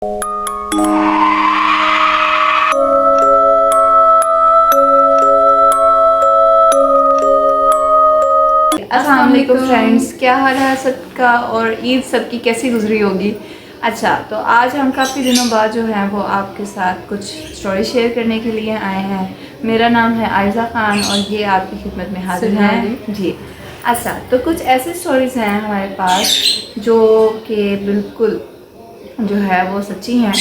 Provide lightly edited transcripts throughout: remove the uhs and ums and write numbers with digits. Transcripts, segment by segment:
السلام علیکم فرینڈس، کیا حال ہے سب کا اور عید سب کی کیسی گزری ہوگی؟ اچھا، تو آج ہم کافی دنوں بعد جو ہیں وہ آپ کے ساتھ کچھ سٹوری شیئر کرنے کے لیے آئے ہیں۔ میرا نام ہے عائزہ خان اور یہ آپ کی خدمت میں حاضر ہیں جی۔ اچھا، تو کچھ ایسی سٹوریز ہیں ہمارے پاس جو کہ بالکل جو ہے وہ سچی ہیں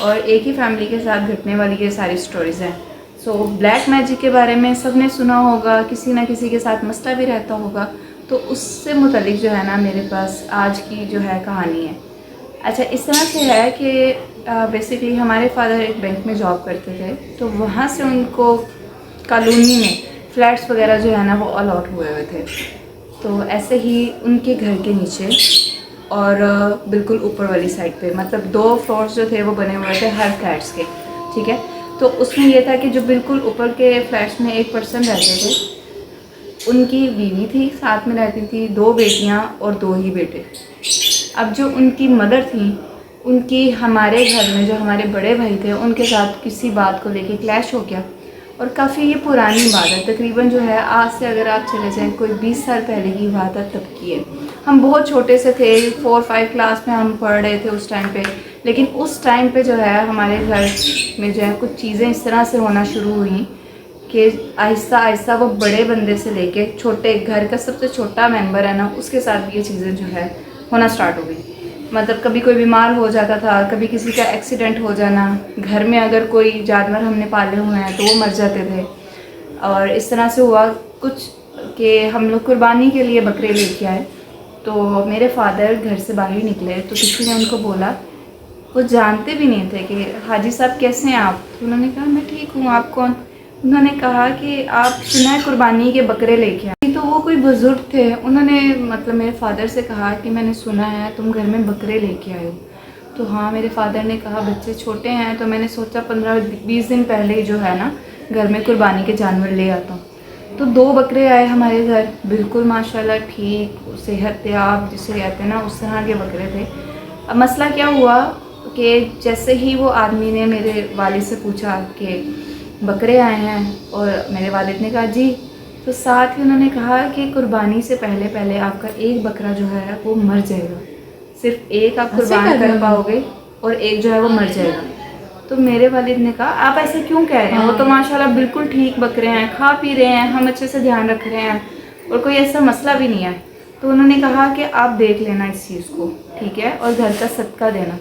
اور ایک ہی فیملی کے ساتھ گھٹنے والی یہ ساری سٹوریز ہیں۔ سو بلیک میجک کے بارے میں سب نے سنا ہوگا، کسی نہ کسی کے ساتھ مسئلہ بھی رہتا ہوگا، تو اس سے متعلق جو ہے نا میرے پاس آج کی جو ہے کہانی ہے۔ اچھا، اس طرح سے ہے کہ بیسیکلی ہمارے فادر ایک بینک میں جاب کرتے تھے، تو وہاں سے ان کو کالونی میں فلیٹس وغیرہ جو ہے نا وہ الاٹ ہوئے تھے۔ تو ایسے ہی ان کے گھر کے نیچے اور بالکل اوپر والی سائڈ پہ، مطلب 2 فلورز جو تھے وہ بنے ہوئے تھے ہر فلیٹس کے، ٹھیک ہے۔ تو اس میں یہ تھا کہ جو بالکل اوپر کے فلیٹس میں ایک پرسن رہتے تھے، ان کی بیوی تھی، ساتھ میں رہتی تھی 2 بیٹیاں اور 2 ہی بیٹے۔ اب جو ان کی مدر تھیں، ان کی ہمارے گھر میں جو ہمارے بڑے بھائی تھے ان کے ساتھ کسی بات کو لے کے کلیش ہو گیا، اور کافی یہ پرانی بات ہے، تقریباً جو ہے آج سے اگر آپ چلے جائیں کوئی 20 سال پہلے کی بات ہے تب کی ہے۔ ہم بہت چھوٹے سے تھے، 4-5 کلاس میں ہم پڑھ رہے تھے اس ٹائم پہ، لیکن اس ٹائم پہ جو ہے ہمارے گھر میں جو ہے کچھ چیزیں اس طرح سے ہونا شروع ہوئیں کہ آہستہ آہستہ وہ بڑے بندے سے لے کے چھوٹے گھر کا سب سے چھوٹا ممبر ہے نا، اس کے ساتھ بھی یہ چیزیں جو ہے ہونا سٹارٹ ہو گئی۔ مطلب کبھی کوئی بیمار ہو جاتا تھا، کبھی کسی کا ایکسیڈنٹ ہو جانا، گھر میں اگر کوئی جانور ہم نے پالے ہوئے ہیں تو وہ مر جاتے تھے، اور اس طرح سے ہوا کچھ کہ ہم لوگ قربانی کے لیے بکرے لے کے آئے۔ تو میرے فادر گھر سے باہر نکلے تو کسی نے ان کو بولا، وہ جانتے بھی نہیں تھے کہ حاجی صاحب کیسے ہیں آپ؟ تو انہوں نے کہا میں ٹھیک ہوں، آپ کون؟ انہوں نے کہا کہ آپ سنا ہے قربانی کے بکرے لے کے آئے۔ تو وہ کوئی بزرگ تھے، انہوں نے مطلب میرے فادر سے کہا کہ میں نے سنا ہے تم گھر میں بکرے لے کے آئے ہو۔ تو ہاں، میرے فادر نے کہا بچے چھوٹے ہیں تو میں نے سوچا 15-20 دن پہلے ہی جو ہے نا گھر میں قربانی کے جانور لے آتا ہوں۔ تو 2 بکرے آئے ہمارے گھر، بالکل ماشاءاللہ ٹھیک صحت یاب جسے کہتے ہیں نا اس طرح کے بکرے تھے۔ اب مسئلہ کیا ہوا کہ جیسے ہی وہ آدمی نے میرے والد سے پوچھا کہ بکرے آئے ہیں، اور میرے والد نے کہا جی، تو ساتھ ہی انہوں نے کہا کہ قربانی سے پہلے آپ کا ایک بکرا جو ہے وہ مر جائے گا، صرف ایک آپ قربان کر پاؤ گے اور ایک جو ہے وہ مر جائے گا۔ تو میرے والد نے کہا آپ ایسے کیوں کہہ رہے ہیں، وہ تو ماشاءاللہ بالکل ٹھیک بکرے ہیں، کھا پی رہے ہیں، ہم اچھے سے دھیان رکھ رہے ہیں اور کوئی ایسا مسئلہ بھی نہیں ہے۔ تو انہوں نے کہا کہ آپ دیکھ لینا اس چیز کو، ٹھیک ہے، اور گھر کا صدقہ دینا۔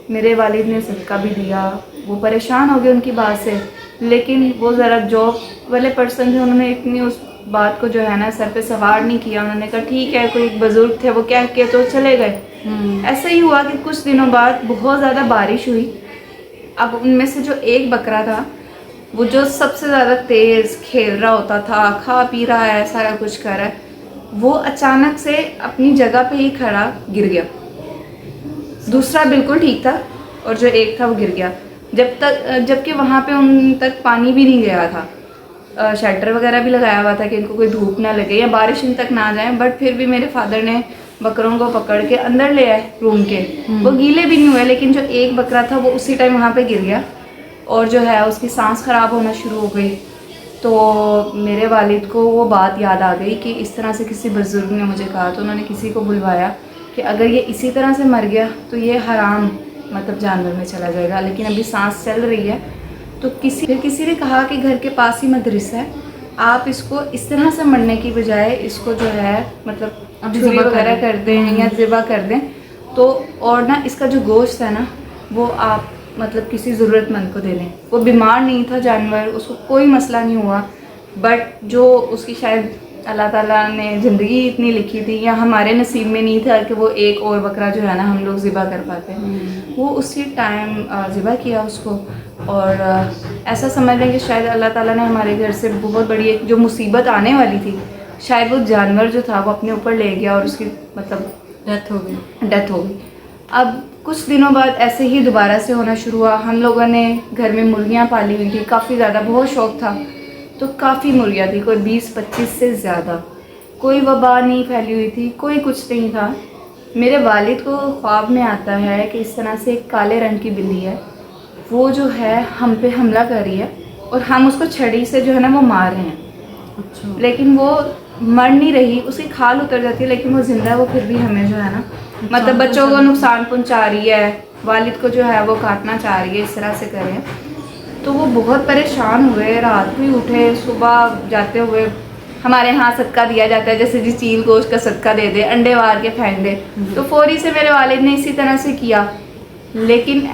میرے والد نے صدقہ بھی دیا، وہ پریشان ہو گئے ان کی بات سے، لیکن وہ ذرا جاب والے پرسن تھے، انہوں نے اتنی اس بات کو جو ہے نا سر پہ سوار نہیں کیا، انہوں نے کہا ٹھیک ہے، کوئی بزرگ تھے وہ کہہ کے تو چلے گئے۔ ایسا ہی ہوا کہ کچھ دنوں بعد بہت زیادہ بارش ہوئی۔ اب ان میں سے جو ایک بکرا تھا، وہ جو سب سے زیادہ تیز کھیل رہا ہوتا تھا، کھا پی رہا ہے، سارا کچھ کر رہا ہے، وہ اچانک سے اپنی جگہ پہ ہی کھڑا گر گیا۔ دوسرا بالکل ٹھیک تھا اور جو ایک تھا وہ گر گیا، جبکہ وہاں پہ ان تک پانی بھی نہیں گیا تھا، شیلٹر وغیرہ بھی لگایا ہوا تھا کہ ان کو کوئی دھوپ نہ لگے یا بارش ان تک نہ جائیں، بٹ پھر بھی میرے فادر نے بکروں کو پکڑ کے اندر لے آئے روم کے۔ وہ گیلے بھی نہیں ہوئے، لیکن جو ایک بکرا تھا وہ اسی ٹائم وہاں پہ گر گیا اور جو ہے اس کی سانس خراب ہونا شروع ہو گئی۔ تو میرے والد کو وہ بات یاد آ گئی کہ اس طرح سے کسی بزرگ نے مجھے کہا، تو انہوں نے کسی کو بلوایا کہ اگر یہ اسی طرح سے مر گیا تو یہ حرام مطلب جانور میں چلا جائے گا، لیکن ابھی سانس چل رہی ہے۔ تو کسی نے کہا کہ گھر کے پاس ہی مدرسہ ہے، آپ اس کو اس طرح سے مرنے کی بجائے اس کو جو ہے مطلب چھری وغیرہ کر دیں یا ذبح کر دیں، تو اور نا اس کا جو گوشت ہے نا وہ آپ مطلب کسی ضرورت مند کو دے دیں۔ وہ بیمار نہیں تھا جانور، اس کو کوئی مسئلہ نہیں ہوا، بٹ جو اس کی شاید اللہ تعالیٰ نے زندگی اتنی لکھی تھی یا ہمارے نصیب میں نہیں تھا کہ وہ ایک اور بکرا جو ہے نا ہم لوگ ذبح کر پاتے ہیں، وہ اسی ٹائم ذبح کیا اس کو۔ اور ایسا سمجھ لیں کہ شاید اللہ تعالیٰ نے ہمارے گھر سے بہت بڑی ایک جو مصیبت آنے والی تھی، شاید وہ جانور جو تھا وہ اپنے اوپر لے گیا اور اس کی مطلب ڈیتھ ہو گئی۔ اب کچھ دنوں بعد ایسے ہی دوبارہ سے ہونا شروع ہوا۔ ہم لوگوں نے گھر میں مرغیاں پالی ہوئی تھی، کافی زیادہ، بہت شوق تھا، تو کافی مرغیاں تھی، کوئی 20-25 سے زیادہ، کوئی وبا نہیں پھیلی ہوئی تھی، کوئی کچھ نہیں تھا۔ میرے والد کو خواب میں آتا ہے کہ اس طرح سے ایک کالے رنگ کی بلی ہے، وہ جو ہے ہم پہ حملہ کر رہی ہے اور ہم اس کو چھڑی سے جو ہے نا وہ مار رہے ہیں. اچھا. لیکن وہ مر نہیں رہی، اس کی کھال اتر جاتی ہے لیکن وہ زندہ ہے. وہ پھر بھی ہمیں جو ہے نا مطلب بچوں کو نقصان پہنچا رہی ہے، والد کو جو ہے وہ کاٹنا چاہ رہی ہے، اس طرح سے کریں. تو وہ بہت پریشان ہوئے، رات بھی اٹھے، صبح جاتے ہوئے ہمارے ہاں صدقہ دیا جاتا ہے، جیسے جی چیل گوشت کا صدقہ دے دے، انڈے وار کے پھینک دے. تو فوری سے میرے والد نے اسی طرح سے کیا. لیکن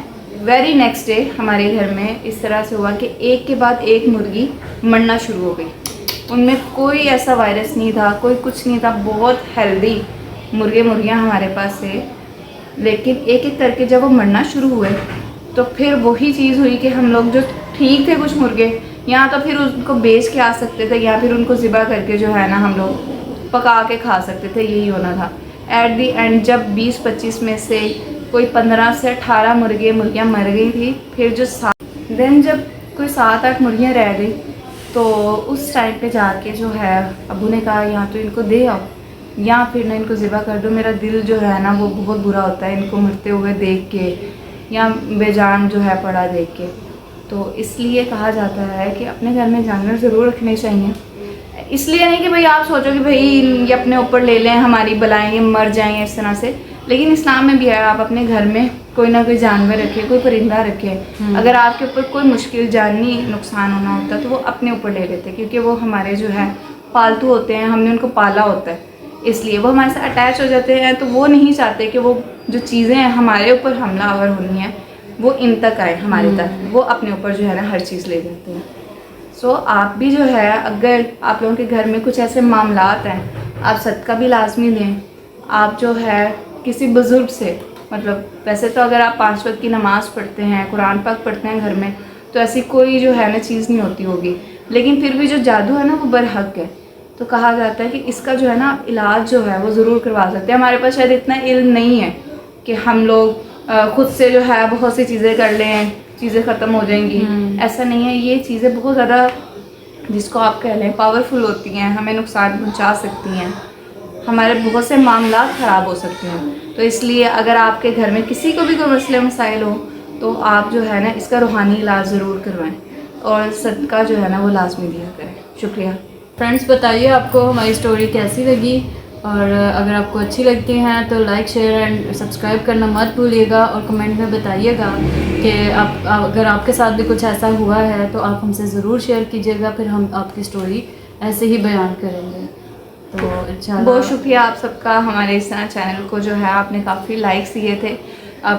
ویری نیکسٹ ڈے ہمارے گھر میں اس طرح سے ہوا کہ ایک کے بعد ایک مرغی مرنا شروع ہو گئی. ان میں کوئی ایسا وائرس نہیں تھا، کوئی کچھ نہیں تھا، بہت ہیلدی مرغیاں ہمارے پاس تھے. لیکن ایک ایک کر کے جب وہ مرنا شروع ہوئے تو پھر وہی چیز ہوئی کہ ہم لوگ جو ٹھیک تھے کچھ مرغے، یا تو پھر ان کو بیچ کے آ سکتے تھے یا پھر ان کو ذبح کر کے جو ہے نا ہم لوگ پکا کے کھا سکتے تھے، یہی ہونا تھا. ایٹ دی اینڈ جب 20-25 میں سے کوئی 15 سے 18 مرغیاں مر گئی تھی. پھر جو جب کوئی 7-8 مرغیاں رہ گئی تو اس ٹائم پہ جا کے جو ہے ابو نے کہا یا تو ان کو دے آؤ یا پھر نہ ان کو ذبح کر دو. میرا دل جو ہے نا وہ بہت برا ہوتا ہے ان کو مرتے ہوئے دیکھ کے یا بے جان جو ہے پڑا دیکھ کے. تو اس لیے کہا جاتا ہے کہ اپنے گھر میں جانور ضرور رکھنے چاہیے. اس لیے نہیں کہ بھئی آپ سوچو کہ بھئی یہ اپنے اوپر لے لیں، ہماری بلائیں، یہ مر جائیں اس طرح سے. لیکن اسلام میں بھی ہے آپ اپنے گھر میں کوئی نہ کوئی جانور رکھے، کوئی پرندہ رکھے. اگر آپ کے اوپر کوئی مشکل جانی نقصان ہونا ہوتا ہے تو وہ اپنے اوپر لے لیتے، کیونکہ وہ ہمارے جو ہے پالتو ہوتے ہیں، ہم نے ان کو پالا ہوتا ہے، اس لیے وہ ہمارے سے اٹیچ ہو جاتے ہیں. تو وہ نہیں چاہتے کہ وہ جو چیزیں ہمارے اوپر حملہ آور ہونی ہیں وہ ان تک آئے ہمارے تک. وہ اپنے اوپر جو ہے نا ہر چیز لے لیتے ہیں. سو آپ بھی جو ہے اگر آپ لوگوں کے گھر میں کچھ ایسے معاملات ہیں، آپ صدقہ بھی لازمی دیں. آپ جو ہے کسی بزرگ سے، مطلب ویسے تو اگر آپ 5 وقت کی نماز پڑھتے ہیں، قرآن پاک پڑھتے ہیں گھر میں تو ایسی کوئی جو ہے نا چیز نہیں ہوتی ہوگی. لیکن پھر بھی جو جادو ہے نا وہ برحق ہے. تو کہا جاتا ہے کہ اس کا جو ہے نا علاج جو ہے وہ ضرور کروا سکتے ہیں. ہمارے پاس شاید اتنا علم نہیں ہے کہ ہم لوگ خود سے جو ہے بہت سی چیزیں کر لیں، چیزیں ختم ہو جائیں گی. ایسا نہیں ہے. یہ چیزیں بہت زیادہ جس کو آپ کہہ لیں پاورفل ہوتی ہیں، ہمیں نقصان پہنچا سکتی ہیں، ہمارے بہت سے معاملات خراب ہو سکتے ہیں. تو اس لیے اگر آپ کے گھر میں کسی کو بھی کوئی مسئلے مسائل ہو تو آپ جو ہے نا اس کا روحانی علاج ضرور کروائیں اور صدقہ جو ہے نا وہ لازمی دیا کریں. شکریہ. فرینڈس بتائیے آپ کو ہماری اسٹوری کیسی لگی، اور اگر آپ کو اچھی لگتی ہیں تو لائک شیئر اینڈ سبسکرائب کرنا مت بھولیے گا، اور کمنٹ میں بتائیے گا کہ اگر آپ کے ساتھ بھی کچھ ایسا ہوا ہے تو آپ ہم سے ضرور شیئر کیجیے گا، پھر ہم آپ کی اسٹوری ایسے ہی بیان کریں گے. تو انشاءاللہ بہت شکریہ آپ سب کا. ہمارے اس طرح چینل کو جو ہے آپ نے کافی لائکس دیے تھے.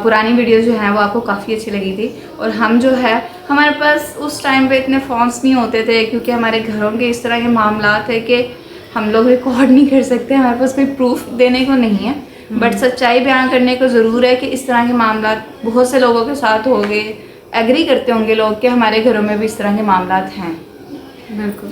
پرانی ویڈیوز جو ہیں وہ آپ کو کافی اچھی لگی تھی. اور ہم جو ہے ہمارے پاس اس ٹائم پہ اتنے فونس نہیں ہوتے تھے، کیونکہ ہمارے گھروں کے اس طرح کے معاملات ہے کہ ہم لوگ ریکارڈ نہیں کر سکتے، ہمارے پاس کوئی پروف دینے کو نہیں ہے. بٹ سچائی بیان کرنے کو ضرور ہے کہ اس طرح کے معاملات بہت سے لوگوں کے ساتھ ہو گئے. ایگری کرتے ہوں گے لوگ کہ ہمارے گھروں میں بھی اس طرح کے معاملات ہیں. بالکل.